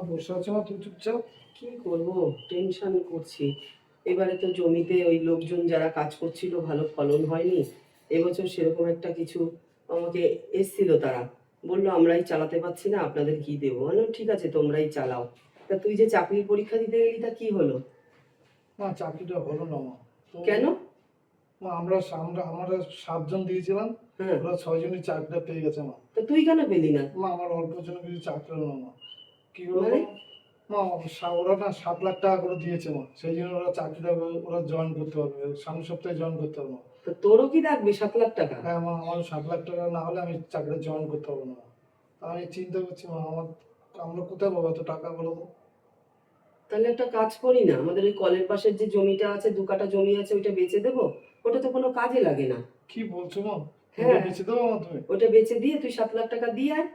বসে আছো না, তুমি চুপচাপ? কি করব, টেনশন করছি। এবারে তো জমিতে ওই লোকজন যারা কাজ করছিল ভালো ফলন হয়নি। এবছর সেরকম একটা কিছু আমাকে এসছিল, তারা বললো আমরাই চালাতে পারছি না, আপনাদের কি দেবো। মানে ঠিক আছে তোমরাই চালাও। তা তুই যে চাকরির পরীক্ষা দিতে গেলি, তা কি হলো? মা চাকরিটা হলো না মা। তো কেন? মা আমরা 7 জন দিয়েছিলাম, হ্যাঁ, ওরা 6 জনই চাকরিটা পেয়ে গেছে মা। তা তুই কেন পেলি না? মা আমার অল্প জন্য কিছু চাকরি হলো না মা। কি হলো মানে মা, ওরা না 7 লাখ টাকা করে দিয়েছে মা, সেই জন্য ওরা চাকরিটা ওরা জয়েন করতে পারবে, সামনের সপ্তাহে জয়েন করতে পারবে মা। তো তোরও কি লাগবে 7 লাখ টাকা? হ্যাঁ মা, আমার 7 লাখ টাকা না হলে আমি চাকরিটা জয়েন করতে পারবো না মা। তা আমি চিন্তা করছি মা, আমরা কোথায় পাবো এত টাকা বলো তো? তাহলে একটা কাজ করি না, আমাদের ওই কলের পাশের যে জমিটা আছে, 2 কাঠা জমি আছে, ওইটা বেচে দেবো। ওটা তো কোনো কাজে লাগে না। কি বলছো মা? হ্যাঁ, ওটা বেঁচে দেবো মা তুমি? ওটা বেচে দিয়ে তুই 7 লাখ টাকা দিয়ে আয়।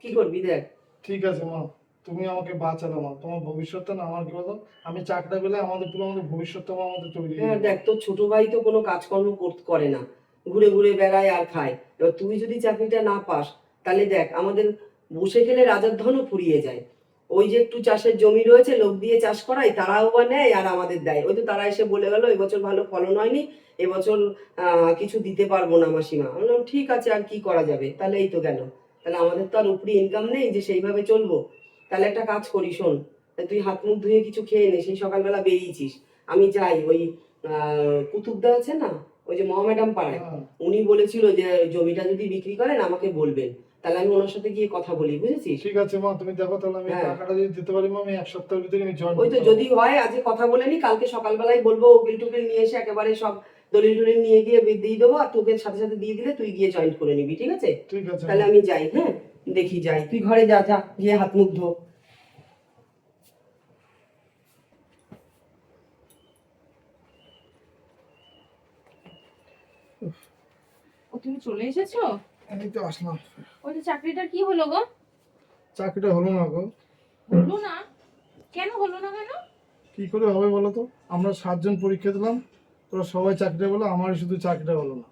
কি করবি দেখ। ঠিক আছে মা, তুমি আমাকে বাঁচালো মা, তোমার ভবিষ্যৎটা না আমার কি বলো, আমি চাকরিটা পেলে আমাদের ভবিষ্যৎটা মা আমাদের তৈরি হয়ে হ্যাঁ যাবে। দেখ, তোর ছোট ভাই তো কোনো কাজকর্ম করে না, ঘুরে ঘুরে বেড়ায় আর খায়। এবার তুই যদি চাকরিটা না পাস, তাহলে দেখ আমাদের বসে খেলে রাজার ধনও ফুরিয়ে যায়। ওই যে একটু চাষের জমি রয়েছে, লোক দিয়ে চাষ করাই, তারাও বা নেয় আর আমাদের দেয়। ওই তো তারা এসে বলে গেল এবছর ভালো ফলন হয়নি, এবছর কিছু দিতে পারবো না মাসিমা। আমি বললাম ঠিক আছে, আর কি করা যাবে। তাহলে এই তো গেল। তাহলে আমাদের তো আর উপরি ইনকাম নেই যে সেইভাবে চলবো। তাহলে একটা কাজ করি, শোন, তা তুই হাত মুখ ধুয়ে কিছু খেয়ে নে, সেই সকালবেলা বেরিয়েছিস। আমি যাই ওই কুতুবদা আছে না, ওই যে মহামেডাম পাড়ায়, হ্যাঁ উনি বলেছিল যে জমিটা যদি বিক্রি করেন আমাকে বলবেন। তাহলে আমি ওনার সাথে গিয়ে কথা বলি, বুঝেছিস? ঠিক আছে মা, তুমি দেখো তাহলে আমি হ্যাঁ, টাকাটা যদি দিতে পারি মা, আমি 1 সপ্তাহের ভিতরে আমি জয়েন ওই তো করতে যদি পারবো। হয় আজকে কথা বলে নি, কালকে সকালবেলায় বলবো উকিল টুকিল নিয়ে এসে একেবারে সব দলিল টলিল নিয়ে গিয়ে দিয়ে দেবো, আর তোকে সাথে সাথে দিয়ে দিলে তুই গিয়ে জয়েন করে নিবি, ঠিক আছে? ঠিক আছে তাহলে মা। আমি যাই, হ্যাঁ, দেখি যাই। তুই ঘরে যা, যা গিয়ে হাত মুখ ধো। ও তুমি চলে এসেছো? এই তো আসলাম। ওই যে চাকরিটার কি হলো গো? চাকরিটা হলো না গো। হলো না? কেন হলো না কেন? কি করে হবে বলো তো? আমরা 7 জন পরীক্ষা দিলাম, ওরা সবাই চাকরিটা বলো, আমারই শুধু চাকরিটা হলো না।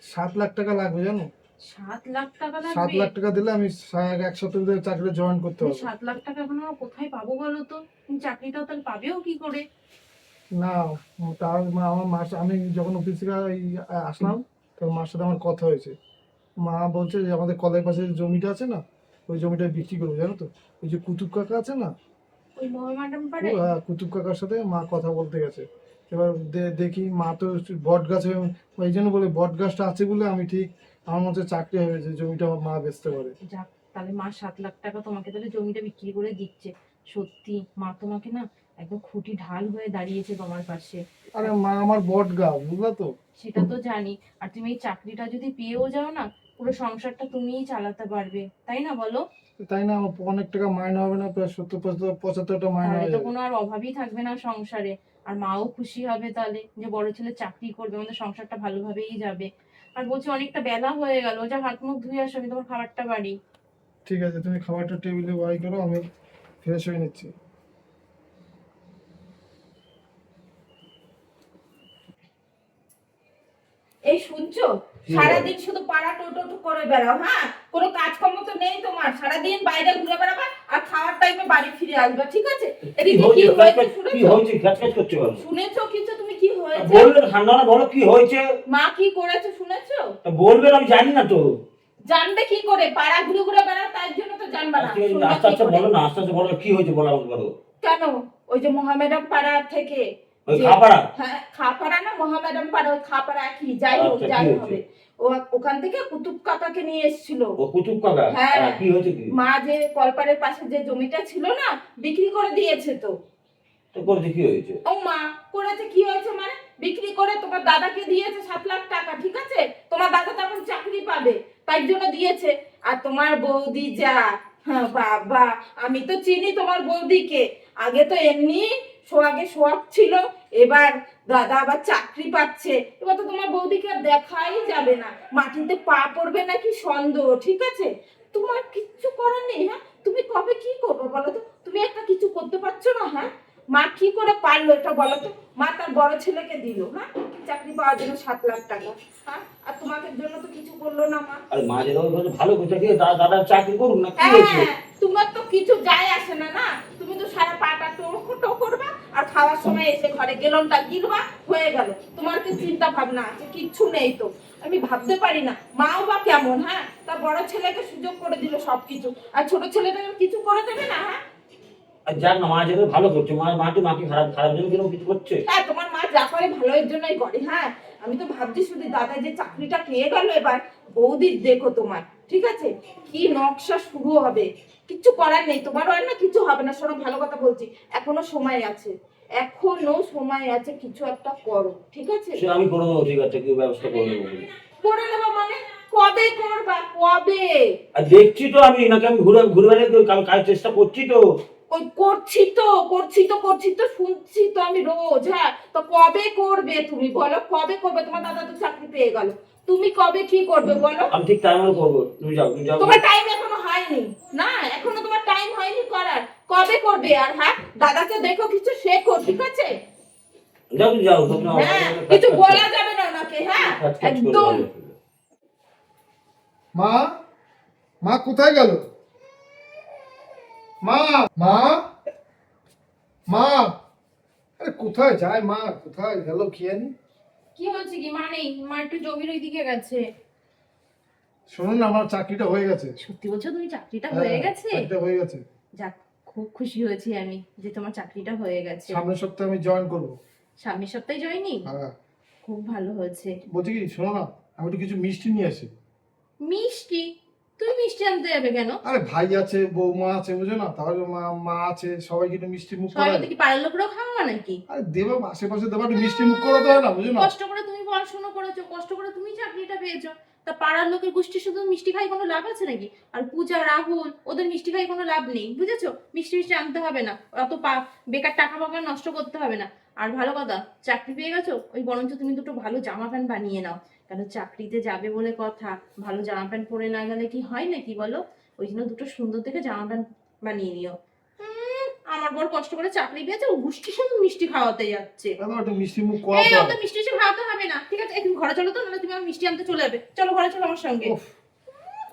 7 লাখ টাকা লাগবে জানো। 7 লাখ টাকা 7 লাগবে? লাখ টাকা দিলে আমি 1 সপ্তাহের ভিতরে চাকরিটা জয়েন করতে তুমি পারবো। 7 লাখ টাকা এখন আমরা কোথায় পাবো বলো তো? তুমি চাকরিটাও তাহলে পাবেও কি করে? না, তার আমার মাস, আমি যখন অফিস থেকে আসলাম তখন মার সাথে আমার কথা হয়েছে। মা বলছে যে আমাদের কলের পাশে যে জমিটা আছে না, ওই জমিটা বিক্রি করবো জানো তো। ওই যে কুতুব কাকা আছে না, ওই মহামাডাম পাড়ে? কুতুব কাকার সাথে মা কথা বলতে গেছে। এবার দেখি মা তো বট গাছে, ওই জন্য বলে বট গাছটা আছে বলে আমি ঠিক আমার মধ্যে চাকরি হবে যে জমিটা আমার মা বেচতে পারে। যাক, তাহলে মা 7 লাখ টাকা তোমাকে তাহলে জমিটা বিক্রি করে দিচ্ছে। সত্যি মা তোমাকে না একদম খুঁটি ঢাল হয়ে দাঁড়িয়েছে তোমার পাশে। আরে মা আমার বট গাছ, বুঝলা তো। সেটা তো জানি। আর তুমি এই চাকরিটা যদি পেয়েও যাও না, পুরো সংসারটা তুমিই চালাতে পারবে, তাই না বলো? তাই না, আমার অনেক টাকা মাইনে হবে না, প্রায় 70-75 মাইনে তাহলে হয়ে তো যাবে। কোনো আর অভাবই থাকবে না সংসারে। আর মাও খুশি হবে তাহলে যে বড় ছেলে চাকরি করবে, আমাদের সংসারটা ভালোভাবেই যাবে। আর বলছি অনেকটা বেলা হয়ে গেল, যা হাত মুখ ধুয়ে আসো, আমি তোমার খাবারটা বাড়ি। ঠিক আছে, তুমি খাবারটা টেবিলে বাই করো, আমি ফ্রেশ হয়ে নিচ্ছি। এই শুনছো, সারাদিন শুধু পাড়া টোটো করে বেড়াও। হ্যাঁ, কোনো কাজকর্ম তো নেই তোমার, সারাদিন বাইরে ঘুরে বেড়াবা আর খাওয়ার টাইমে বাড়ি ফিরে আসবা, ঠিক আছে? এদিকে কি হয়েছে কি শুনেছো? হয়েছে? গ্যাসগ্যাস করছে কেন? শুনেছো কিছু তুমি? কি হয়েছে? বলবেন ঠান্ডা না, বলো কি হয়েছে। মা কি করেছে শুনেছো? বলবেন, আমি জানি না তো। জানবে কি করে? পাড়া ঘুরে ঘুরে বেড়াও, তার জন্য তো জানবা না। শুনবে আস্তে কি আস্তে করে? বলো না, আস্তে আস্তে বলো, কি হয়েছে বলো আমাকে বলো। কেন? ওই যে মহামেডাম পাড়া থেকে, ওই যে খাপাড়া? হ্যাঁ খাপাড়া না মহামেডাম পাড়া, ওই খাপাড়া কি যাই হোক, আচ্ছা, যাই কি হয়েছে? হবে। ওখান থেকে কুতুব কাকাকে নিয়ে এসেছিল। ও কুতুব কাকা? হ্যাঁ। কি হয়েছে কি? মা যে কলপাড়ের পাশে যে জমিটা ছিল না, বিক্রি করে দিয়েছে তো। তো করেছে কি হয়েছে? ও মা, করেছে কি হয়েছে মানে? বিক্রি করে তোমার দাদাকে দিয়েছে 7 লাখ টাকা, ঠিক আছে? তোমার দাদা তখন চাকরি পাবে, তাই জন্য দিয়েছে। আর তোমার বৌদি যা, হ্যাঁ বাবা, আমি তো চিনি তোমার বৌদিকে। আগে তো এমনি সোহাগে সোহাগ ছিল, এবার দাদা আবার চাকরি পাচ্ছে, এবার তো তোমার বৌদিকে আর দেখাই যাবে না। মাটিতে পা পড়বে নাকি সন্দেহ, ঠিক আছে? তোমার কিচ্ছু করার নেই। হ্যাঁ, তুমি কবে কি করবে বলো তো? তুমি একটা কিছু করতে পারছো না। হ্যাঁ, মা কি করে পারলো এটা বলো তো? মা তার বড় ছেলেকে দিল, হ্যাঁ, চাকরি পাওয়ার জন্য 7 লাখ টাকা। হ্যাঁ, আর আর তোমাকে জন্য তো কিছু করলো না মা। আরে মা যেটা বলছে ভালো করছে, কি দাদা চাকরি করুন না, কি হয়েছে? হ্যাঁ, তোমার তো কিছু যায় আসে না না, তুমি তো সারা পাটা টো করবা আর খাওয়ার সময় এসে ঘরে গেলনটা গিলবা, হয়ে গেল। তোমার কি চিন্তা ভাবনা আছে? কিচ্ছু নেই তো। আমি ভাবতে পারি না মাও বা কেমন, হ্যাঁ তার বড় ছেলেকে সুযোগ করে দিল সবকিছু, আর ছোট ছেলেটাকে কিছু করে দেবে না? হ্যাঁ আর যাক না, মা যেটা ভালো করছে, মাকে খারাপ খারাপ জন্য কেন কিছু করছে? হ্যাঁ, তোমার মা যা করে ভালোর জন্যই করে। হ্যাঁ, আমি তো ভাবছি শুধু দাদা যে চাকরিটা পেয়ে গেল এবার, বৌদির দেখো তোমার, ঠিক আছে কি নকশা শুরু হবে। কিচ্ছু করার নেই, তোমার আর না কিছু হবে না। শোনো, ভালো কথা বলছি, এখনো সময় আছে, এখনো সময় আছে, কিছু একটা করো, ঠিক আছে? সে আমি করে দেবো, ঠিক আছে, কি ব্যবস্থা করে দেবো। করে নেবা মানে কবে করবা, কবে? আর দেখছি তো আমি, নাকি আমি ঘুরে ঘুরে বেড়ে কাজ চেষ্টা করছি তো। ওই করছি তো শুনছি তো আমি রোজ। হ্যাঁ, তো কবে করবে তুমি বলো, কবে করবে? তোমার দাদা তো চাকরি পেয়ে গেল, তুমি কবে কি করবে বলো? আমি ঠিক টাইমে করবো, তুমি যাও, তুমি যাও। তোমার টাইম এখনো হয়নি না, এখনো তোমার টাইম হয়নি করার। কবে করবে? আর হ্যাঁ, দাদাকে দেখো, কিছু শেখো, ঠিক আছে? যাও, তুমি যাও, তুমি হ্যাঁ, কিছু বলা যাবে না ওনাকে। হ্যাঁ, একদম। মা, মা কোথায় গেল? মা, মা, মা, আরে কোথায় যায় মা? কোথায় গেল কি জানি? কি হচ্ছে কি? মা নেই, মা একটু জমির ওই দিকে গেছে। শোনো না, আমার চাকরিটা হয়ে গেছে। সত্যি বলছো তুমি? চাকরিটা হয়ে গেছে? চাকরিটা হয়ে গেছে। যাক, খুব খুশি হয়েছি আমি যে তোমার চাকরিটা হয়ে গেছে। সামনের সপ্তাহে আমি জয়েন করবো। সামনের সপ্তাহে জয়েনিং? হ্যাঁ, খুব ভালো হয়েছে। বলছি কি, শোনো না, আমি একটু কিছু মিষ্টি নিয়ে আসি। মিষ্টি? তুমি মিষ্টি আনতে যাবে কেন? আরে ভাই আছে, বৌমা আছে, বুঝো না, তাহলে মা আছে, সবাইকে একটু মিষ্টি মুখ সবাই করাই। কি পাড়ার লোকরাও খাওয়া নাকি? আরে দেবা, আশেপাশে দেবা, একটু মিষ্টি মুখ করাতে হয় না, বুঝো না? কষ্ট করে তুমি পড়াশোনা করেছো, কষ্ট করে তুমি চাকরিটা পেয়েছো, তা পাড়ার লোকের গোষ্ঠী শুধু মিষ্টি খাই কোনো লাভ আছে নাকি? আর পূজা, রাহুল, ওদের মিষ্টি খাই কোনো লাভ নেই, বুঝেছো? মিষ্টি মিষ্টি আনতে হবে না, অত বেকার টাকা ফাকা নষ্ট করতে হবে না। আর ভালো কথা, চাকরি পেয়ে গেছো, ওই বরঞ্চ তুমি দুটো ভালো জামা প্যান্ট বানিয়ে নাও, কেন চাকরিতে যাবে বলে কথা, ভালো জামা প্যান্ট পরে না গেলে কি হয় নাকি বলো? ওই জন্য দুটো সুন্দর দেখে জামা প্যান্ট বানিয়ে নিও। আমার বড় কষ্ট করে চাকরি পেয়েছে, ও গোষ্ঠীর সঙ্গে মিষ্টি খাওয়াতে যাচ্ছে। দাদা একটু মিষ্টি মুখ এই করাতে নাও হয়। তো, মিষ্টি এসে খাওয়াতে হবে না, ঠিক আছে? তুমি ঘরে চলো তো, নাহলে তুমি আমার মিষ্টি আনতে চলে যাবে। চলো ঘরে চলো আমার সঙ্গে। উফ,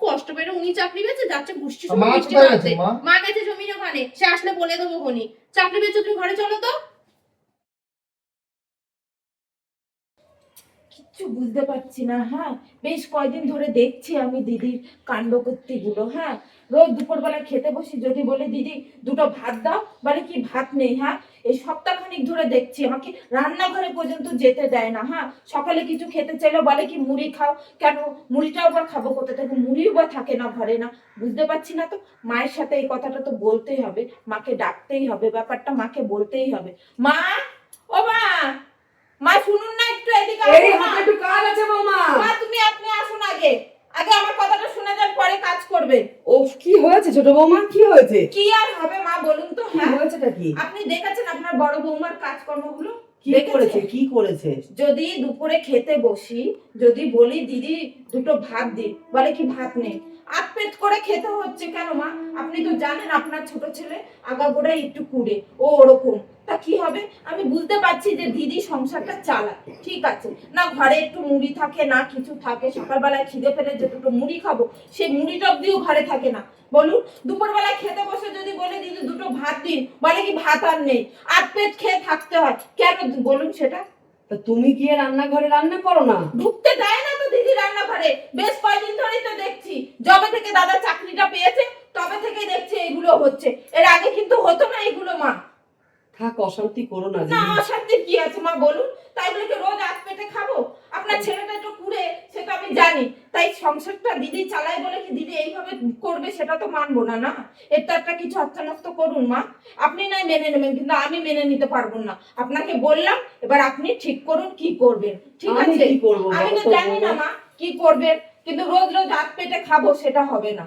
কষ্ট পেয়ে উনি চাকরি পেয়েছে, যাচ্ছে গোষ্ঠী মা সঙ্গে মিষ্টি কোথায় খাওয়াতে। গেছে, মা? মা গেছে জমির ওখানে, সে আসলে বলে দেবো উনি। চাকরি পেয়েছো তুমি, ঘরে চলো তো। কিচ্ছু বুঝতে পারছি না। হ্যাঁ, বেশ কয়দিন ধরে দেখছি আমি দিদির কাণ্ডকীর্তিগুলো। হ্যাঁ, রোজ দুপুরবেলা খেতে বসি, যদি বলে দিদি দুটো ভাত দাও, বলে কি ভাত নেই। হ্যাঁ, এই সপ্তাহখানিক ধরে দেখছি আমাকে রান্নাঘরে পর্যন্ত যেতে দেয় না। হ্যাঁ, সকালে কিছু খেতে চাইলে বলে কি মুড়ি খাও, কেন মুড়িটাও বা খাবো কোথা থেকে? মুড়িও বা থাকে না ঘরে। না বুঝতে পারছি না তো। মায়ের সাথে এই কথাটা তো বলতেই হবে, মাকে ডাকতেই হবে, ব্যাপারটা মাকে বলতেই হবে। মা, ও মা, মা শুনুন না একটু, এদিকে এই আসুন হাতে না। একটু কাজ আছে বৌমা। মা তুমি আপনি আসুন আগে, আগে আমার কথাটা শুনে যান, পরে কাজ করবে। ও কি হয়েছে ছোট বৌমা, কি হয়েছে? কি আর হবে মা বলুন তো? কি হ্যাঁ, হয়েছেটা কি? আপনি দেখেছেন আপনার বড় বৌমার কাজকর্মগুলো? কি দেখেছেন? করেছে, কি করেছে? যদি দুপুরে খেতে বসি, যদি বলি দিদি দুটো ভাত দিন, বলে কি ভাত নেই। আতপেট করে খেতে হচ্ছে কেন মা? আপনি তো জানেন আপনার ছোট ছেলে আগাগোড়াই একটু কুড়ে, ও ওরকম। তা কি হবে? আমি বুঝতে পারছি যে দিদি সংসারটা চালায়, ঠিক আছে, না ঘরে একটু মুড়ি থাকে, না কিছু থাকে, সকালবেলায় খিদে পেলে যে দুটো মুড়ি খাবো, সেই মুড়িটা অব্দিও ঘরে থাকে না। বলুন, দুপুরবেলায় খেতে বসে যদি বলে দিদি দুটো ভাত দিন, বলে কি ভাত আর নেই। আতপেট খেয়ে থাকতে হয় কেন বলুন সেটা? তা তুমি গিয়ে রান্নাঘরে রান্না করো না। ঢুকতে দেয় না তো দিদি রান্নাঘরে, বেশ কয়েকদিন ধরেই তো দেখছি। যবে থেকে দাদা চাকরিটা পেয়েছে তবে থেকে দেখছি এগুলো হচ্ছে, এর আগে কিন্তু হতো না এগুলো মা। থাক, অশান্তি করো না না, দিদি। অশান্তির কি আছে মা বলুন? তাই বলে কি রোজ আজ পেটে খাবো? আপনার ছেলেটা একটু কুড়ে, সেটা আমি জানি, তাই সংসারটা দিদি চালায় বলে কি দিদি এইভাবে করবে সেটা তো মানবো না। না, এর তো একটা কিছু আত্মনষ্ট করুন মা। আপনি নাই মেনে নেবেন, কিন্তু আমি মেনে নিতে পারবো না। আপনাকে বললাম, এবার আপনি ঠিক করুন কি করবেন, ঠিক আমি আছে? কি করবো আমি তো বলো তো জানি না বৌমা? মা কি করবেন, কিন্তু রোজ রোজ হাত পেটে খাবো সেটা হবে না।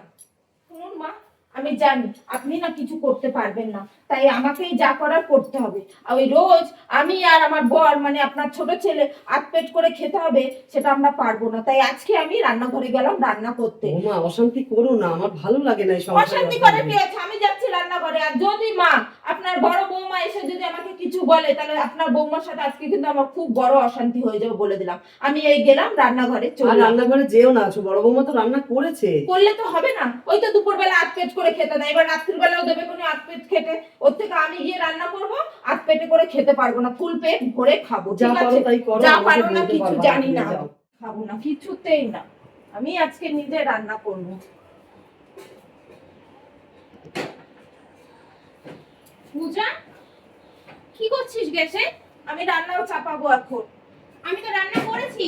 শুনুন মা, আমি জানি আপনি না কিছু করতে পারবেন না, তাই আমাকেই যা করার করতে হবে। আর ওই রোজ আমি আর আমার বর, মানে আপনার ছোট ছেলে হাত পেট করে খেতে হবে, সেটা আমরা পারবো না। তাই আজকে আমি রান্নাঘরে গেলাম রান্না করতে। বৌমা অশান্তি করো না, আমার ভালো লাগে না এই সংসারে অশান্তি করে কি আছে? আমি যাচ্ছি রান্নাঘরে, আর যদি মা আপনার বড় বৌমা এসে যদি আমাকে কিছু বলে তাহলে আপনার বৌমার সাথে আজকে কিন্তু আমার খুব বড় অশান্তি হয়ে যাবে বলে দিলাম। আমি এই গেলাম রান্নাঘরে, আর চলে রান্নাঘরে যেও না, বড় বৌমা তো রান্না করেছে। করলে তো হবে না, ওই তো দুপুরবেলা আধ পেট করে খেতে দেয়, এবার রাত্রির বেলাও দেবে কোনো আধ পেট খেতে, ওর থেকে আমি গিয়ে রান্না করবো, আধ পেটে করে খেতে পারবো না, ফুল পেট ভরে খাবো। যা ঠিক পারো আছে, তাই করো, যা আমাকে পারো না বলতে কিছু পারবা জানি তুমি না, যাও। খাবো না কিছুতেই না, আমি আজকে নিজে রান্না করবো। পূজা, কি করছিস গ্যাসে? আমি রান্নাও চাপাবো এখন। আমি তো রান্না করেছি।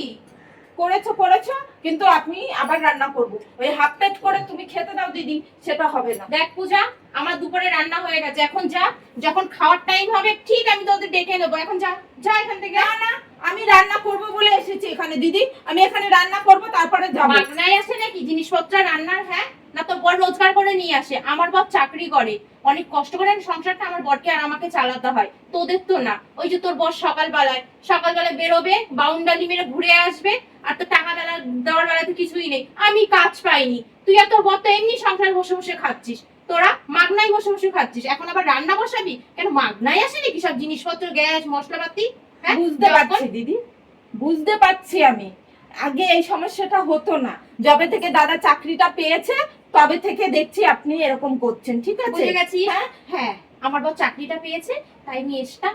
করেছো কিন্তু আপনি আবার রান্না করবো, ওই হাফ প্লেট করে তুমি খেতে দাও দিদি, সেটা হবে না। দেখ পূজা, আমার দুপুরে রান্না হয়ে গেছে, এখন যা, যখন খাওয়ার টাইম হবে ঠিক আমি তোদের ডেকে নেবো, এখন যা, যা এখান থেকে। না না, আমি রান্না করবো বলে এসেছি এখানে দিদি, আমি এখানে রান্না করবো তারপরে যাবো। মাগনায় আসে নাকি জিনিসপত্র রান্নার? হ্যাঁ, না তোর বর রোজগার করে নিয়ে আসে? আমার বর চাকরি করে, অনেক কষ্ট করে সংসারটা আমার বরকে আর আমাকে চালাতে হয়, তোদের তো না। ওই যে তোর বর সকালবেলায় বেরোবে, বাউন্ডারি মেরে ঘুরে আসবে, আর তো টাকা দেওয়ার বেলা তো কিছুই নেই। আমি কাজ পাইনি, তুই আর তোর বর তো এমনি সংসার বসে বসে খাচ্ছিস, তোরা মাগনায় বসে বসে খাচ্ছিস, এখন আবার রান্না বসাবি কেন? মাগনায় আসে নাকি সব জিনিসপত্র, গ্যাস মশলাপাতি? হ্যাঁ, বুঝতে পারছি দিদি, বুঝতে পারছি আমি, আগে এই সমস্যাটা হতো না, যবে থেকে দাদা চাকরিটা পেয়েছে তবে থেকে দেখছি আপনি এরকম করছেন। ঠিক আছে, বুঝে গেছি। হ্যাঁ হ্যাঁ, আমার বর চাকরিটা পেয়েছে, তাই আমি এক্সট্রা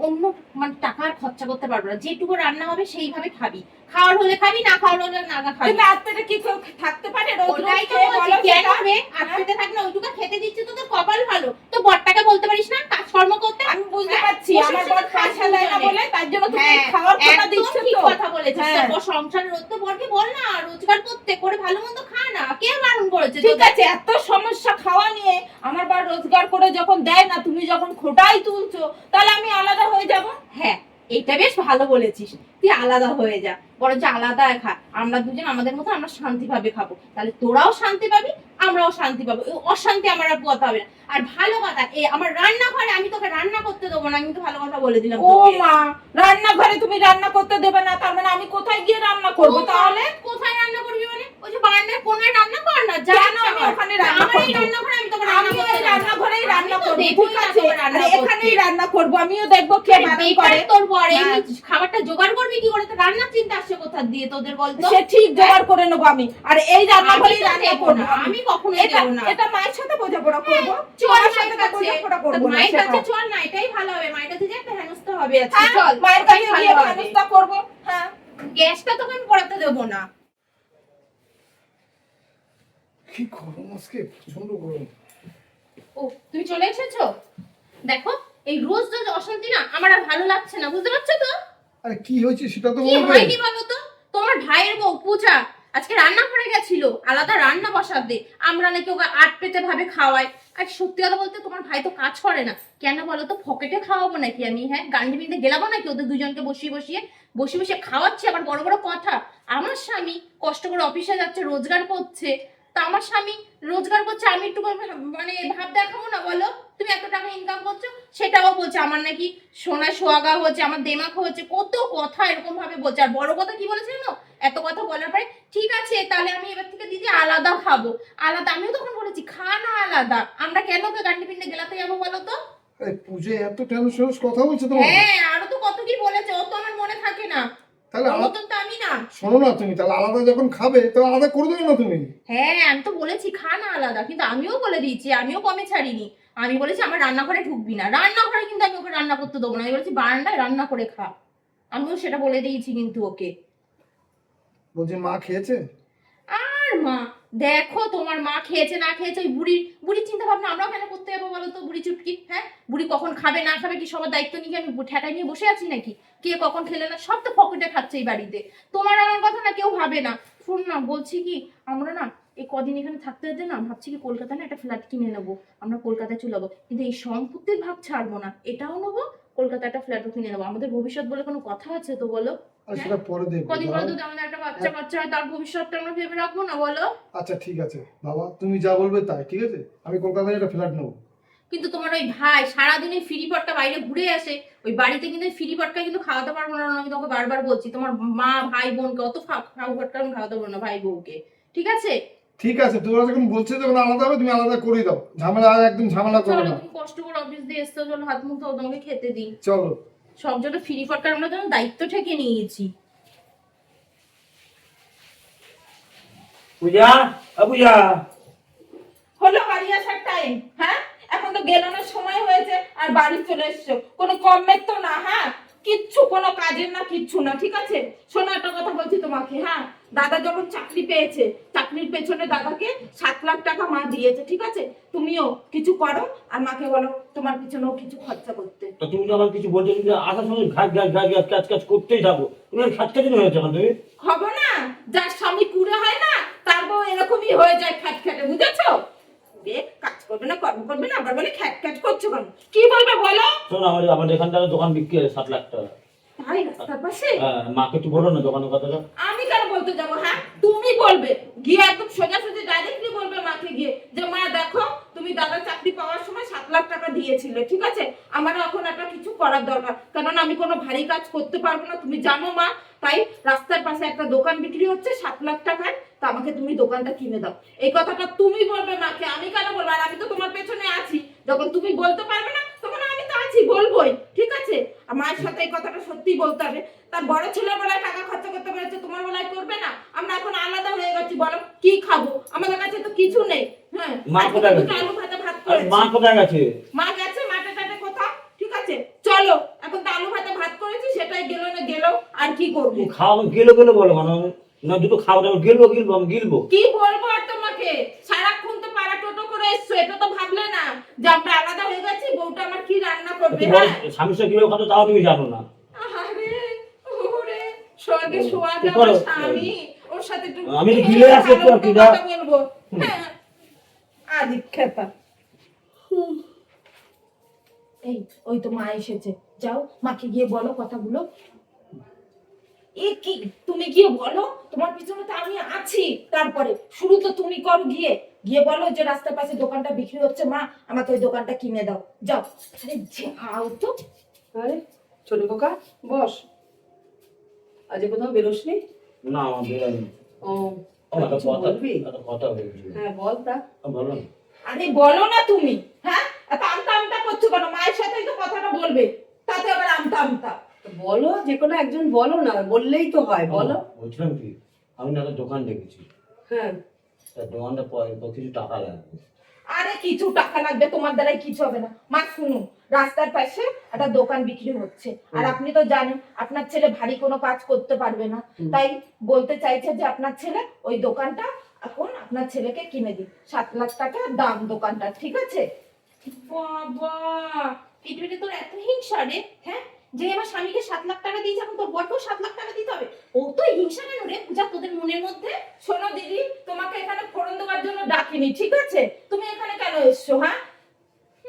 অন্য মানে টাকা আর খরচা করতে পারবো না, যেটুকু রান্না হবে সেইভাবে খাবি, খাওয়ার হলে খাবি, না খাওয়ার হলে না খাবি। কিন্তু আত্মাটা কি কেউ থাকতে পারে রোজ রোজ ওটাই তো খেয়ে? বলছি, বলো কেন সেটা। রে আটকেতে থাক না, ওইটুকু খেতে দিচ্ছি তো তোর কপাল ভালো, তো বরটাকে বলতে পারিস না কাজকর্ম করতে? আমি বুঝতে হ্যাঁ, পারছি বসে আমার বসে বর খাস পয়সা দেয় না দুজনে। বলে তার জন্য তুমি হ্যাঁ, খাওয়ার কথা একদম দিচ্ছ ঠিক তো। কথা বলেছিস। হ্যাঁ। তোর বর সংসারের রোজ তো বরকে বল না রোজগার করতে, করে ভালো মন্দ খা না, কে বারণ করেছে ঠিক তোদের? আছে, এত সমস্যা খাওয়া নিয়ে আমার বর রোজগার করে যখন দেয় না, তুমি যখন খোটাই তুলছো, তাহলে আমি আলাদা হয়ে যাব। হ্যাঁ, এটা বেশ ভালো বলেছিস, তুই আলাদা হয়ে যা, বরঞ্চ আলাদা খা, আমরা দুজন আমাদের মতো আমরা শান্তি ভাবে খাবো, তাহলে তোরাও শান্তি পাবি, আমরাও শান্তি পাবো, এই অশান্তি আমার আর পোয়াতে হবে না। আর ভালো কথা, এই আমার রান্নাঘরে আমি তোকে রান্না করতে দেবো না, আমি তো ভালো কথা বলে দিলাম ও তোকে। মা, রান্নাঘরে তুমি রান্না করতে দেবে না, তার মানে আমি কোথায় গিয়ে রান্না করবো? তাহলে কোথায় রান্না করবি মানে? ওই যে বারান্দার কোনায় রান্না কর না, যা কেন ইচ্ছা আমি কর। ওখানে রান্না আমার এই করবো? রান্নাঘরে আমি তোকে রান্না আমি করতে ওই দেবো না। রান্নাঘরেই রান্না আমি তো করবো, দেবই ঠিক না আছে? তোকে রান্না আরে করতে। এখানেই রান্না করবো, আমিও দেখবো কে আরে বারণ বেকার করে। তোর বর, হ্যাঁ। এমনি খাবারটা জোগাড় করবি কি করে? তো রান্নার চিন্তা আসছে কোথা দিয়ে তোদের বলতো? সে ঠিক জোগাড় করে নেবো আমি, আর এই রান্নাঘরেই আমি তো রান্না দেবো করবো না, আমি কখনোই এটা দেবো না। এটা মায়ের সাথে বোঝাপড়া করবো, চল তোমার মায়ের সাথে তো কাছে, বোঝাপড়া তা করবো না। মায়ের সেটা। কাছে চল না, এটাই ভালো হবে, মায়ের কাছে যেতে হেনস্থা হবে আজকে, হ্যাঁ, চল মায়ের ওটাই কাছে ভালো গিয়ে হবে। ব্যবস্থা করবো। হ্যাঁ, গ্যাসটা তোকে আমি পড়াতে দেবো না। কি গরম আজকে, প্রচন্ড গরম। ও, তুমি চলে এসেছো? দেখো, এই রোজ রোজ অশান্তি না আমার আর ভালো লাগছে না, বুঝতে পারছো তো? আরে কি হয়েছে সেটা তো কি বলবে। হয়নি বলো তো? তোমার ভাইয়ের বউ পূজা আজকে রান্না করে গেছিল, আলাদা রান্না বসাতে, আমরা নাকি ওকে আট পেতে ভাবে খাওয়াই। আর সত্যি কথা বলতে তোমার ভাই তো কাজ করে না, কেন বলো তো? পকেটে খাওয়াবো নাকি আমি? হ্যাঁ, গান্ডি বিনতে গেলাবো নাকি ওদের দুজনকে বসিয়ে বসিয়ে খাওয়াচ্ছে? আবার বড় বড় কথা, আমার স্বামী কষ্ট করে অফিসে যাচ্ছে, রোজগার করছে, তা আমার স্বামী রোজগার করছে, আমি একটু মানে ভাব দেখাবো না বলো? তুমি এত টাকা ইনকাম করছো, সেটাও বলছে আমার নাকি সোনা সোহাগা হচ্ছে, আমার দেমাক হচ্ছে, কত কথা এরকম ভাবে বলছে। আর বড় কথা কি বলেছে জানো? এত কথা বলার পরে ঠিক আছে তাহলে আমি এবার থেকে দিদি আলাদা খাবো, আলাদা। আমিও তখন বলেছি খা না আলাদা, আমরা কেন ওকে গান্ডি পিন্ডে গেলাতে যাবো বলো তো? আরে পুজো এত টেনশন কথা বলছে তোমার? হ্যাঁ, আরো তো কত কি বলেছে, ও তো আমার মনে থাকে না, তাহলে ওর মতন তো আমি না। শোনো না তুমি, তাহলে আলাদা যখন খাবে তাহলে আলাদা করে দেবে না তুমি? হ্যাঁ, আমি তো বলেছি খা না আলাদা, কিন্তু আমিও বলে দিয়েছি, আমিও কমে ছাড়িনি। আমি বলেছি আমার রান্নাঘরে ঢুকবি না, রান্নাঘরে কিন্তু আমি ওকে রান্না করতে দেবো না, আমি বলেছি বারান্দায় রান্না করে খা, আমিও সেটা বলে দিয়েছি কিন্তু ওকে। বলছি মা খেয়েছে? আর মা, দেখো তোমার মা খেয়েছে না খেয়েছে, ওই বুড়ির চিন্তা ভাবনা আমরাও কেন করতে যাবো বলো তো? বুড়ি চুটকি, হ্যাঁ, বুড়ি কখন খাবে না খাবে কি সবার দায়িত্ব নিয়ে আমি ঠেকাই নিয়ে বসে আছি নাকি? কে কখন খেলে না সব তো পকেটে খাচ্ছে এই বাড়িতে, তোমার আমার কথা না কেউ ভাবে না। শোন না, বলছি কি, আমরা না এই কদিন এখানে থাকতে যেতে না ভাবছি কি কলকাতায় না একটা ফ্ল্যাট কিনে নেবো, আমরা কলকাতায় চলে যাবো, কিন্তু এই সম্পত্তির ভাব ছাড়বো না, এটাও নেবো, কলকাতায় একটা ফ্ল্যাটও কিনে নেবো। আমাদের ভবিষ্যৎ বলে কোনো কথা আছে তো বলো? আর সেটা পরে দেখবো। কদিন পরে যদি আমাদের একটা বাচ্চা হয়, তার ভবিষ্যৎটা আমরা ভেবে রাখবো না বলো? আচ্ছা ঠিক আছে বাবা, তুমি যা বলবে তাই, ঠিক আছে? আমি কলকাতায় একটা ফ্ল্যাট নেবো। কিন্তু তোমার ওই ভাই সারাদিনে ফ্রি পটকা বাইরে ঘুরে আসে, ওই বাড়িতে কিন্তু ফ্রি পটকা কিন্তু খাওয়াতে পারবো না, আমি তোমাকে বারবার বলছি। তোমার মা ভাই বোনকে অত খাও পটকা আমি খাওয়াতে পারবো না, ভাই বউকে, ঠিক আছে? ঠিক আছে, তোরা যখন বলছে যখন আলাদা হবে তুমি আলাদা করে দাও, ঝামেলা আর একদম ঝামেলা করো চলো না। তুমি কষ্ট করে অফিস দিয়ে এসছো, চলো হাত মুখ ধোও, তোমাকে খেতে দিই। চলো। সব জন্য ফ্রি ফটকার আমরা যেন দায়িত্ব ঠেকে নিয়েছি। পূজা, পূজা, হলো বাড়ি আসার টাইম? হ্যাঁ, এখন তো গেলানোর সময় হয়েছে আর বাড়ি চলে এসছো। কোনো কমের তো না, হ্যাঁ, কিচ্ছু কোনো কাজের না, কিচ্ছু না, ঠিক আছে? শোনো একটা কথা বলছি তোমাকে, হ্যাঁ, দাদা যখন চাকরি পেয়েছে, চাকরির পেছনে দাদাকে 7 লাখ টাকা মা দিয়েছে, ঠিক আছে? তুমিও কিছু করো আর মাকে বলো তোমার পিছনেও কিছু খরচা করতে। তো তুমি তো আমার কিছু বলছো, তুমি আসার সময় ঘাট ঘাট ঘাট ঘাট কাজ কাজ করতেই থাকো, তুমি আর খাট খাটি হয়েছে এখন তুমি। হব না, যার স্বামী কুড়ে হয় না তার বউ এরকমই হয়ে যায়, খ্যাট খ্যাটে, বুঝেছো? কাজ করবে না, কর্ম করবে না, আবার বলে খ্যাট খ্যাট করছো কেন? কি বলবে বলো? শোনো, আমাদের এখানটাতে দোকান বিক্রি হয় 7 লাখ টাকা। তাই রাস্তার পাশে? হ্যাঁ, মাকে একটু বলো না দোকানের কথাটা। আমি কেন বলতে যাবো? হ্যাঁ, তুমি বলবে গিয়ে, একদম সোজাসুজি ডাইরেক্টলি বলবে মাকে গিয়ে যে মা দেখো, তুমি দাদা চাকরি পাওয়ার সময় 7 লাখ টাকা দিয়েছিলে, ঠিক আছে? আমারও এখন একটা কিছু করার দরকার, কারণ আমি কোনো ভারী কাজ করতে পারবো না, তুমি জানো মা। তাই রাস্তার পাশে একটা দোকান বিক্রি হচ্ছে 7 লাখ টাকার, তা আমাকে তুমি দোকানটা কিনে দাও। এই কথাটা তুমি বলবে মাকে, আমি কেন বলবো? আর আমি তো তোমার পেছনে আছি, যখন তুমি বলতে পারবে না তখন আমি তো আছি, বলবোই, ঠিক আছে? আর মায়ের সাথে এই কথাটা সত্যি বলতে হবে। তার বড় ছেলের বেলায় টাকা খরচা করতে পেরেছে, তোমার বেলায় করবে না? আমরা এখন আলাদা হয়ে গেছি, বলো কি খাবো? আমাদের কাছে তো কিছু নেই। হ্যাঁ, মা আজকে কোথায় তো গেছে? আলু ভাতে ভাত আর করেছি। মা কোথায় গেছে? মা গেছে মাঠে টাটে কোথাও, ঠিক আছে? চলো, এখন তো আলু ভাতে ভাত করেছি, সেটাই গেলো না গেলো, আর কি করবো? তুমি খাও, গেলো গেলো বলো কেন? না দুটো খাও দাও, গেলবো গিলবো, আমি গিলবো। কি বলবো আর তোমাকে? সারাক্ষণ তো পাড়া টোটো করে এসছো, এটা তো ভাবলে না যে আমরা আলাদা হয়ে গেছি, বউটা আমার কি রান্না করবে? তুমি বলো, হ্যাঁ, স্বামীর সাথে কিভাবে কথা তাও তুমি জানো না। আরে ওরে, স্বর্গে সোহাগে কি আমার করো? স্বামী, ওর সাথে একটু আমি তো গিলে আসি একটু আর কি না। কথা বলবো। হ্যাঁ, আদিক খেতা। এই, ওই তো মা এসেছে, যাও মাকে গিয়ে বলো কথাগুলো। এ কি, তুমি গিয়ে বলো, তোমার পিছনে তো আমি আছি। তারপরে শুরু তো তুমি করো, গিয়ে গিয়ে বলো যে রাস্তার পাশে দোকানটা বিক্রি হচ্ছে, মা আমাকে ওই দোকানটা কিনে দাও, যাও। আরে যাও তো। আরে ছোট খোকা, বস। আজ কোথাও বেরোসনি? না, আমার বেরোনি। ও, আমার একটা কিছু কথা, বলবি? একটা কথা হয়েছিল। হ্যাঁ বল তা। বলো না। আরে বলো না তুমি, হ্যাঁ, এত আমতা আমতা করছো কেন? মায়ের সাথেই তো কথাটা বলবে, তাতে আবার আমতা আমতা। তো বলো, যে কোনো একজন বলো না, বললেই তো হয়, বলো। বলছিলাম কি, আমি না একটা দোকান দেখেছি, হ্যাঁ, তার দোকানটা পরে তো কিছু টাকা লাগবে। আরে কিছু টাকা লাগবে, তোমার দ্বারাই কিছু হবে না। মা শুনুন, রাস্তার পাশে একটা দোকান বিক্রি হচ্ছে, আর আপনি তো জানেন আপনার ছেলে ভারী কোনো কাজ করতে পারবে না, তাই বলতে চাইছে যে আপনার ছেলে ওই দোকানটা এখন আপনার ছেলেকে কিনে দিন। 7 লাখ টাকা দাম দোকানটা, ঠিক আছে? বাবা, পৃথিবীতে তোর এত হিংসা রে? হ্যাঁ, যে আমার স্বামীকে 7 লাখ টাকা দিয়েছে, এখন তোর বরকেও 7 লাখ টাকা দিতে হবে? ও তো হিংসা কেন রে পূজা তোদের মনের মধ্যে? শোনো দিদি, তোমাকে এখানে ফোড়ন দেওয়ার জন্য ডাকিনি, ঠিক আছে? তুমি এখানে কেন এসছো? হ্যাঁ,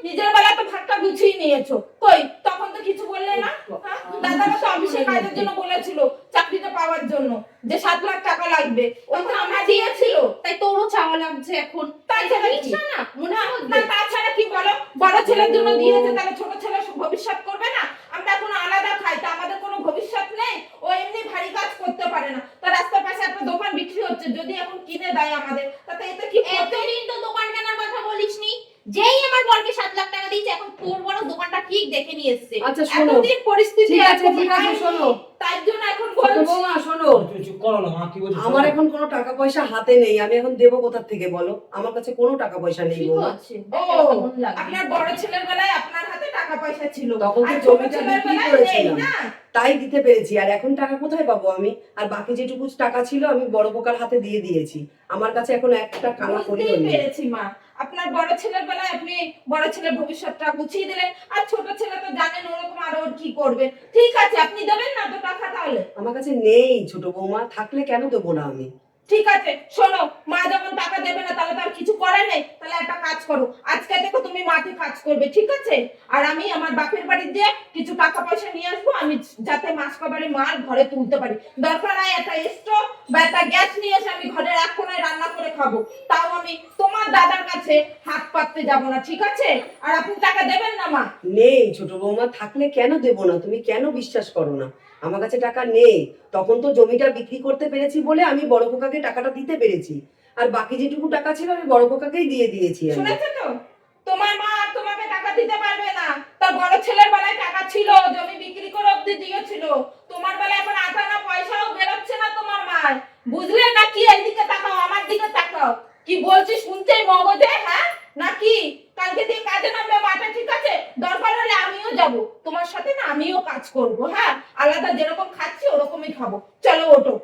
নিজের বেলা তো ভাতটা গুছিয়ে নিয়েছো, কই তখন তো কিছু বললে না? হ্যাঁ? দাদারা তো অফিসে কাজের জন্য বলেছিল, চাকরিটা পাওয়ার জন্য, যে 7 লাখ টাকা লাগবে, ওই তো আমরা দিয়েছিল। তাই তোরও চাওয়া লাগছে এখন? তাই ছাড়া কি? হিংসা না মনে না, মধ্যে? তাছাড়া কি বলো? বড় ছেলের জন্য দিয়েছে, তাহলে ছোট ছেলে ভবিষ্যৎ করবে না? আমরা এখন আলাদা খাই, তা আমাদের কোনো ভবিষ্যৎ নেই? ও এমনি ভারী কাজ করতে পারে না, তো রাস্তার পাশে একটা দোকান বিক্রি হচ্ছে, যদি এখন কিনে দেয় আমাদের, তাতে এতে কি ক্ষতি? এতদিন তো দোকান কেনার কথা বলিসনি, যেই আমার বরকে 7 লাখ টাকা দিয়েছে, এখন তোর বড় দোকানটা ঠিক দেখে নিয়ে এসছে। আচ্ছা শোনো, এতদিন পরিস্থিতি ঠিক আছে, এরকম ঠিক আছে, হয়নি, শোনো। তার জন্য এখন ছোট বলছি। বৌমা শোনো, তুমি চুপ করো না, মা কি বলছে? আমার এখন কোনো টাকা পয়সা হাতে নেই, আমি এখন দেবো কোথা থেকে বলো? আমার কাছে কোনো টাকা পয়সা নেই ঠিক বৌমা। আছে, ও, কেমন লাগে? আপনার বড় ছেলের বেলায় আপনার হাতে টাকা পয়সা ছিল, তখন তো আর ছোট জমিটা ছেলের বিক্রি বেলায় করেছিলাম। নেই না? তাই দিতে পেরেছি, আর এখন টাকা কোথায় পাবো আমি? আর বাকি যেটুকু টাকা ছিল আমি বড় পোকার হাতে দিয়ে দিয়েছি, আমার কাছে এখন একটা কানা করিও বুঝতেই নেই। পেরেছি মা, আপনার বড় ছেলের বেলায় আপনি বড় ছেলের ভবিষ্যৎটা গুছিয়ে দিলেন, আর ছোট ছেলে তো জানেন ওরকম আরো ওর কি করবে। ঠিক আছে, আপনি দেবেন না তো টাকা তাহলে? আমার কাছে নেই ছোট বৌমা, থাকলে কেন দেবো না আমি? ঠিক আছে, শোনো, মা যখন টাকা দেবে না তাহলে তার কিছু করার নেই, তাহলে একটা কাজ করো, আজকে থেকে তুমি মাঠে কাজ করবে, ঠিক আছে? আর আমি আমার বাপের বাড়ি দিয়ে কিছু টাকা পয়সা নিয়ে আসবো, আমি যাতে মাস কাবারে মাল ঘরে তুলতে পারি। দরকার হয় একটা স্টোভ বা একটা গ্যাস নিয়ে এসে আমি ঘরের এক কোনায় রান্না করে খাবো, তাও আমি তোমার দাদার কাছে হাত পাততে যাব না, ঠিক আছে? আর আপনি টাকা দেবেন না মা? নেই ছোট বৌমা, থাকলে কেন দেবো না? তুমি কেন বিশ্বাস করো না? আমার কাছে টাকা নেই, তখন তো জমিটা বিক্রি করতে পেরেছি বলে আমি বড় পোকাকে টাকাটা দিতে পেরেছি। আর বাকি যেটুকু টাকা ছিল আমি বড় কাকাকেই দিয়ে দিয়েছি আমি। শুনেছো তো, তোমার মা আর তোমাকে টাকা দিতে পারবে না। তার বড় ছেলের বেলায় টাকা ছিল, জমি বিক্রি করে অব্দি দিয়েছিল। তোমার বেলায় এখন আটানা পয়সাও বেরোচ্ছে না তোমার মার, বুঝলে নাকি? এইদিকে তাকাও, আমার দিকে তাকাও। কি বলছি শুনছেই মগজে, হ্যাঁ নাকি? কালকে দিয়ে কাজে নামবে মাঠে, ঠিক আছে? দরকার হলে আমিও যাব তোমার সাথে, না আমিও কাজ করব, হ্যাঁ? আলাদা যেরকম খাচ্ছি ওরকমই খাবো। চলো ওঠো,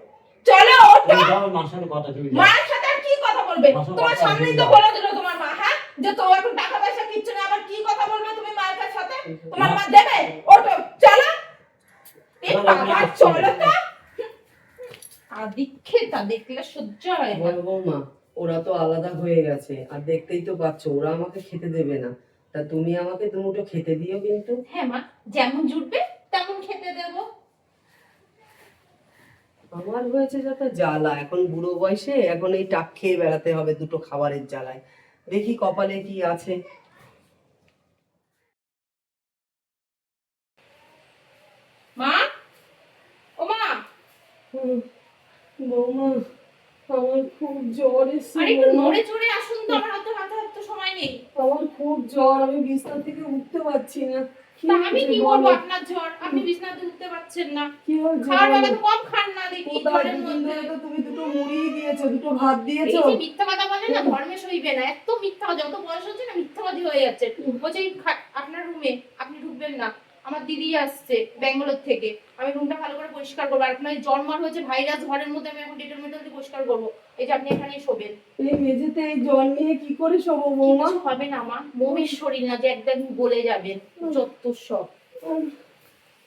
চলো ওঠো। তুমি যাও, মার সাথে কথা তুমি যাও। মায়ের সাথে আর কি কথা বলবে? মাসের তোমার কথা সামনেই বলবে তো না। বলে দিল তোমার মা, হ্যাঁ, যে তো এখন টাকা পয়সা কিচ্ছু না, আবার কি কথা বলবে তুমি মায়ের সাথে? তোমার মা দেবে? ওঠো, চলো। এ বাবা, চলো তো। আদিক্ষেতা দেখলে সহ্য হয় না। বড় বৌমা, ওরা তো আলাদা হয়ে গেছে, আর দেখতেই তো পাচ্ছ ওরা আমাকে খেতে দেবে না। তা তুমি আমাকে দুমুঠো খেতে দিও কিন্তু। হ্যাঁ মা, যেমন জুটবে তেমন খেতে দেবো। আমার হয়েছে যত জ্বালা, এখন বুড়ো বয়সে এখন এই টাক খেয়ে বেড়াতে হবে দুটো খাবারের জ্বালায়। দেখি কপালে কি আছে। মা, ও মা, বৌমা, আমার খুব জ্বর এসেছে। আর একটু নড়ে চড়ে আসুন তো, আমার অত হাতে হাতে সময় নেই। আমার খুব জ্বর, আমি বিছানা থেকে উঠতে পারছি না। তা আমি কি করবো? আপনার জ্বর, আপনি বিছানাতে উঠতে পারছেন না। কি হয়েছে খাওয়ার বলো? বেলা তো কম খান না দেখি জ্বরের মধ্যে। তুমি দুটো মুড়ি দিয়েছো, দুটো ভাত এই দিয়েছো। যে মিথ্যা কথা বলে না, ধর্মে সইবে না। এত মিথ্যা, যত বয়স হচ্ছে না মিথ্যাবাদী হয়ে যাচ্ছে। বলছে আপনার রুমে আপনি ঢুকবেন না, আমার দিদি আসছে ব্যাঙ্গালোর থেকে, আমি রুমটা ভালো করে পরিষ্কার করবো। আর আপনার জন্মার হয়েছে ভাইরাস, ঘরের মধ্যে আমি এখন ডেটল মেটল দিয়ে পরিষ্কার করবো। এই যে আপনি এখানেই শোবেন। এই মেঝেতে এই জল নিয়ে কি করে শোবো বৌমা? কিছু হবে না মা, মমির শরীর না যে একদম গলে যাবেন। চত্বর সব।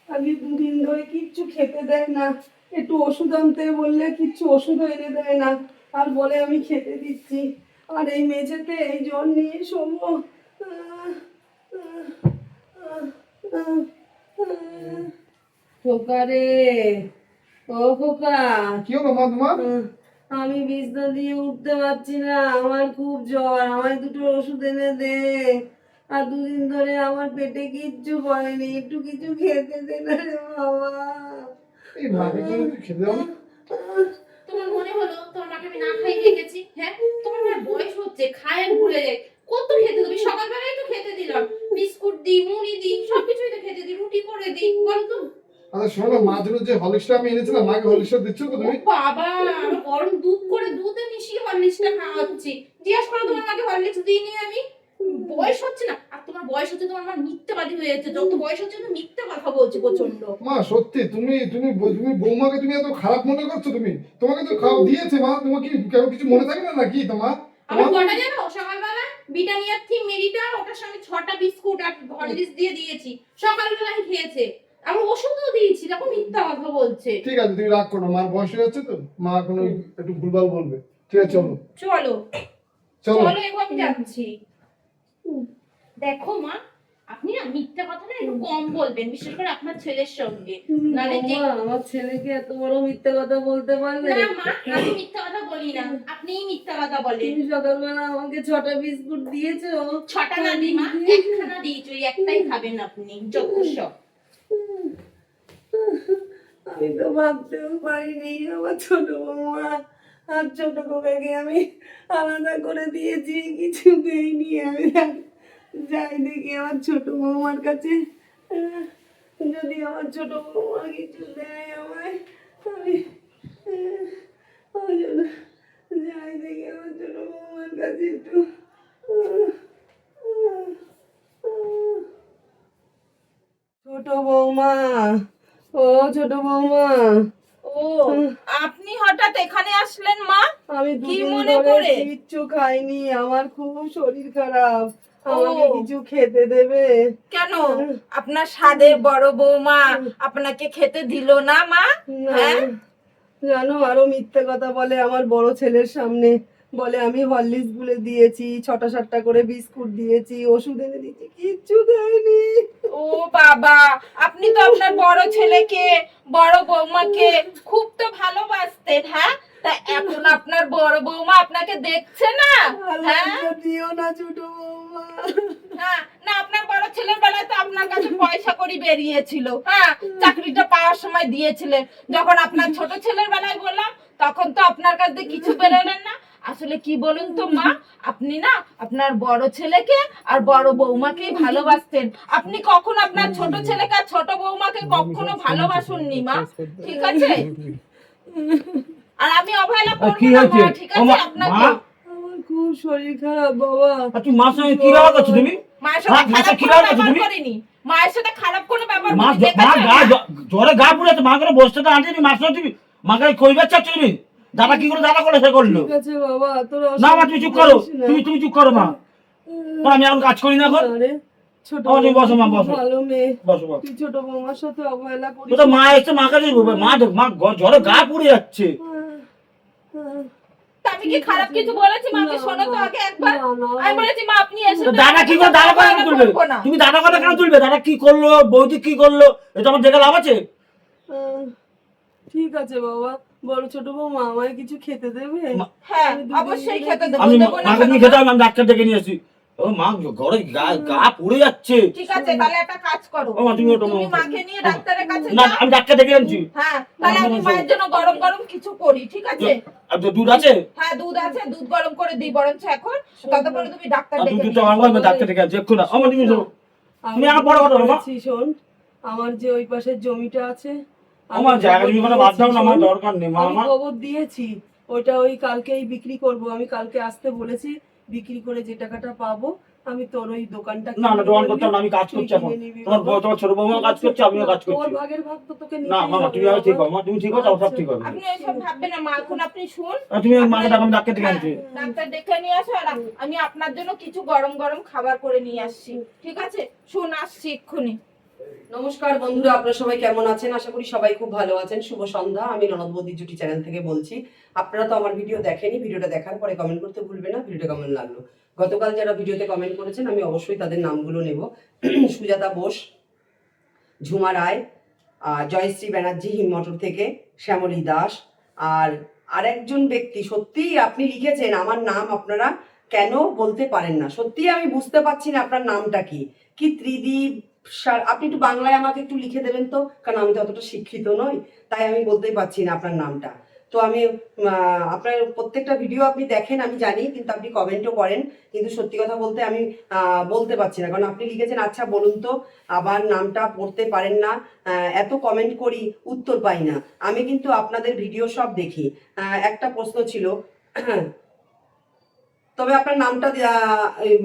আমি দুদিন ধরে কিচ্ছু খেতে দেয় না, একটু ওষুধ আনতে বললে কিচ্ছু ওষুধও এনে দেয় না, আর বলে আমি খেতে দিচ্ছি, আর এই মেঝেতে এই জল নিয়ে শোবো। খোকা রে, ও খোকা, কি হলো মা তোমার? আমি বিছনা দিয়ে উঠতে পারছি না, আমার খুব জ্বর, আমায় দুটো ওষুধ এনে দে। আর দুদিন ধরে আমার পেটে কিচ্ছু পড়েনি, একটু কিছু খেতে দে না রে বাবা। এই মাকে কি তুই খেতে দাও না? তোমার মনে হলো তোমার মাকে আমি না খাইয়ে গেছি? হ্যাঁ, তোমার মার বয়স হচ্ছে, খায় আর ভুলে যায়। কত খেতে দেবে? সকালবেলায় তো খেতে দিলাম, বিস্কুট দিই, মুড়ি দিই, সবকিছুই তো খেতে দিই, রুটি করে দিই। বলো তো। আচ্ছা শোনো না, মার জন্য যে হরলিক্সটা আমি এনেছিলাম, মাকে হরলিক্সটা দিচ্ছ তো ও তুমি? বাবা, আমি গরম দুধ করে দুধে মিশিয়ে হরলিক্সটা খাওয়াচ্ছি। জিজ্ঞাসা করো তোমার মাকে হরলিক্স দিইনি আমি? বয়স হচ্ছে না, আর তোমার বয়স হচ্ছে, তোমার মা মিথ্যাবাদী হয়ে যাচ্ছে। যত বয়স হচ্ছে না মিথ্যা কথা বলছে প্রচন্ড। মা সত্যি তুমি তুমি তুমি বৌমাকে তুমি এত খারাপ মনে করছো? তুমি, তোমাকে তো খাওয়া দিয়েছে মা, তোমার কি কেউ কিছু মনে থাকে না নাকি তোমার? আমার কটা জানো সকালবেলা বিটানিয়ার থিম মেরিটা, ওটার সঙ্গে 6টা বিস্কুট আর হরলিক্স দিয়ে দিয়েছি, সকালবেলায় খেয়েছে। আমি ওষুধও দিয়েছি, দেখো মিথ্যা কথা বলছে। ঠিক আছে, তুমি রাগ করো না, মার বয়স হয়ে যাচ্ছে তো, মা কোনো একটু ভুলভাল বলবে। ঠিক আছে চলো চলো চলো। চলো, এগো আমি যাচ্ছি। দেখো মা, আপনি না মিথ্যা কথা না একটু কম বলবেন, বিশেষ করে আপনার ছেলের সঙ্গে। নালে যে আমার ছেলেকে এত বড় মিথ্যে কথা বলতে পারলে? না মা, আমি মিথ্যা কথা বলি না, আপনিই মিথ্যা কথা বলেন। তুমি সকালবেলা আমাকে 6টা বিস্কুট দিয়েছো। 6টা না দিই মা, একখানা দিয়েছি, ওই একটাই খাবেন আপনি, যত সব। আমি তো ভাবতেও পারিনি আমার ছোট বৌমা আর ছোট খোকাকে আমি আলাদা করে দিয়েছি, কিছু দেইনি আমি। যাই দেখি আমার ছোট বৌমার কাছে, যদি আমার ছোট বৌমা কিছু দেয় আমায়, আমি ওই জন্য যাই দেখি আমার ছোট বৌমার কাছে একটু। ছোট বৌমা, ও ছোট বৌমা, ও, আপনি হঠাৎ এখানে আসলেন মা? আমি কি দুদিন মনে ধরে করে? কিচ্ছু খাইনি, আমার খুব শরীর খারাপ, ও। আমাকে কিছু খেতে দেবে? কেন, আপনার সাদের বড় বৌমা আপনাকে খেতে দিল না মা? না, হ্যাঁ? জানো আরো মিথ্যে কথা বলে আমার বড় ছেলের সামনে, বলে আমি হরলিক্স গুলে দিয়েছি, 6টা 7টা করে বিস্কুট দিয়েছি, ওষুধ এনে দিয়েছি, কিচ্ছু দেয়নি। ও বাবা, আপনি তো আপনার বড় ছেলেকে, বড় বৌমাকে খুব তো ভালোবাসতেন, হ্যাঁ? তা এখন আপনার বড় বৌমা আপনাকে দেখছে না, হ্যাঁ? ভালোবাসা দিও না ছোট বৌমা। হ্যাঁ, না আপনার বড় ছেলের বেলায় তো আপনার কাছে পয়সা কড়ি বেরিয়েছিল, হ্যাঁ, চাকরিটা পাওয়ার সময় দিয়েছিলেন। যখন আপনার ছোট ছেলের বেলায় বললাম, তখন তো আপনার কাছে কিছু বেরোলেন না। আসলে কি বলুন তো মা, আপনি না আপনার বড় ছেলেকে আর বড় বৌমাকেই ভালোবাসতেন। আপনি কখনো আপনার ছোট ছেলেকে আর ছোট বৌমাকে কখনো ভালোবাসুননি মা, ঠিক আছে? আর আমি অবহেলা আর করবো কি না হয়েছে মা, ঠিক আছে? মা আপনাকে আমার খুব শরীর খারাপ বাবা। আর তুই মার সঙ্গে কি ব্যবহার করছো তুমি? মায়ের সাথে মায়ের খারাপ কি কোনো ব্যবহার করছো ব্যবহার তুমি? করিনি, মায়ের সাথে খারাপ কোনো ব্যবহার মা করিনি, মা দেখেছেন গা না? জ্বরে গা পুড়ে আছে, মা করে বসতে তো আনতে মার সঙ্গে তুমি মাকে কইবার চাচ্ছ তুমি? দাদা কি করে দাদা করে সে করলো? ঠিক আছে বাবা, তোরা না মা তুমি চুপ করো, তুমি চুপ করো মা। তো আমি এখন কাজ করি না এখন। আরে ছোট তুমি বসো মা, বসো ভালো মেয়ে, বসো বসো। তুই ছোট বৌমার সাথে অবহেলা করিস তো মা এসে মা কাছে মা জ্বরে গা পুড়ে যাচ্ছে। তা আমি কি খারাপ কিছু বলেছি? মাকে শোনো তো আগে একবার। আমি বলেছি মা আপনি এসে তো দাদা কি করে দাদা কথা কেন তুলবে? তুমি দাদা কথা কেন তুলবে? দাদা কি করলো, বৌদি কি করলো, এটা আমার দেখে লাভ আছে? ঠিক আছে বাবা, বড় ছোট বৌমা আমায় কিছু খেতে দেবে? হ্যাঁ অবশ্যই খেতে দেবো, আমি দেবো না মাকে কেন নিয়ে মা? খেতে হবে, আমি ডাক্তার ডেকে নিয়ে আসি। ও মা ঘরে গা পুড়ে যাচ্ছে। ঠিক আছে তাহলে একটা কাজ করো, ও মা তুমি ওটা তুমি মাকে নিয়ে ডাক্তারের কাছে না, যাও। আমি ডাক্তার ডেকে আনছি। হ্যাঁ তাহলে আমি মায়ের জন্য গরম গরম কিছু করি, ঠিক আছে? আর দুধ আছে? হ্যাঁ দুধ আছে, দুধ গরম করে দিই বরঞ্চ এখন, ততক্ষণে তুমি ডাক্তার আর ডেকে দুধ তো নিয়ে আমার ডাক্তার ডেকে আনছি এক্ষুনি। আমার তুমি তুমি আমার বড় কথা বাবা। শোন, আমার যে ওই পাশের জমিটা আছে, আমার জায়গা জমি কোনো বাদ দাও না, আমার দরকার নেই মা। আমি আমার খবর দিয়েছি, ওইটা ওই কালকেই বিক্রি করব। আমি কালকে আসতে বলেছি, বিক্রি করে যে টাকাটা পাবো আমি তোর ওই দোকানটা না না কিনে দোকান নিবি, করতে হবে না, আমি কাজ তুই করছি এখন। কিনে নিবি তোমার বাবা। তোমার ছোট বৌমা কাজ করছে, আমিও কাজ তোর করছি। ভাগের ভাগ তো তোকে না নিতেই মামা হবে তুমি আর ঠিক বাবা। হবে, মা তুমি ঠিক হবে, সব ঠিক হবে। আপনি ওইসব ভাববেন না মা, এখন আপনি শুন, আর তুমি মাকে ডাকো, আমি ডাক্তার ডেকে আনছি। ডাক্তার ডেকে নিয়ে আসো আর আমি আপনার জন্য কিছু গরম গরম খাবার করে নিয়ে আসছি, ঠিক আছে? শুন আসছি এক্ষুনি। নমস্কার বন্ধুরা, আপনারা সবাই কেমন আছেন? আশা করি সবাই খুব ভালো আছেন। শুভ সন্ধ্যা, আমি ননদ বৌদি জুটি চ্যানেল থেকে বলছি। আপনারা তো আমার ভিডিও দেখেনি, ভিডিওটা দেখার পরে কমেন্ট করতে ভুলবেন না ভিডিওটা কেমন লাগলো। গতকাল যারা ভিডিওতে কমেন্ট করেছেন আমি অবশ্যই তাদের নামগুলো নেব। সুজাতা বোস, ঝুমা রায়, জয়শ্রী ব্যানার্জি হিমমটর থেকে, শ্যামলী দাস, আর আরেকজন ব্যক্তি সত্যিই আপনি লিখেছেন আমার নাম আপনারা কেন বলতে পারেন না, সত্যিই আমি বুঝতে পারছি না আপনার নামটা কি কি ত্রিদীপ স্যার, আপনি একটু বাংলায় আমাকে একটু লিখে দেবেন তো, কারণ আমি তো অতটা শিক্ষিত নই, তাই আমি বলতেই পারছি না আপনার নামটা। তো আমি আপনার প্রত্যেকটা ভিডিও আপনি দেখেন আমি জানি, কিন্তু আপনি কমেন্টও করেন, কিন্তু সত্যি কথা বলতে আমি বলতে পারছি না, কারণ আপনি লিখেছেন আচ্ছা বলুন তো, আবার নামটা পড়তে পারেন না, এত কমেন্ট করি উত্তর পাই না। আমি কিন্তু আপনাদের ভিডিও সব দেখি। একটা প্রশ্ন ছিল, তবে আপনার নামটা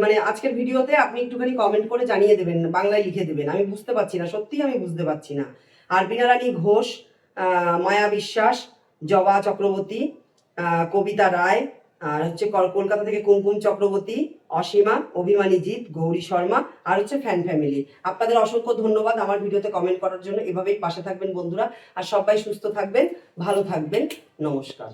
মানে আজকের ভিডিওতে আপনি একটুখানি কমেন্ট করে জানিয়ে দেবেন, বাংলায় লিখে দেবেন, আমি বুঝতে পারছি না, সত্যিই আমি বুঝতে পারছি না। আর বীণারানী ঘোষ, মায়া বিশ্বাস, জবা চক্রবর্তী, কবিতা রায়, আর হচ্ছে কলকাতা থেকে কুমকুম চক্রবর্তী, অসীমা, অভিমানীজিৎ, গৌরী শর্মা, আর হচ্ছে ফ্যান ফ্যামিলি। আপনাদের অসংখ্য ধন্যবাদ আমার ভিডিওতে কমেন্ট করার জন্য। এভাবেই পাশে থাকবেন বন্ধুরা, আর সবাই সুস্থ থাকবেন, ভালো থাকবেন। নমস্কার।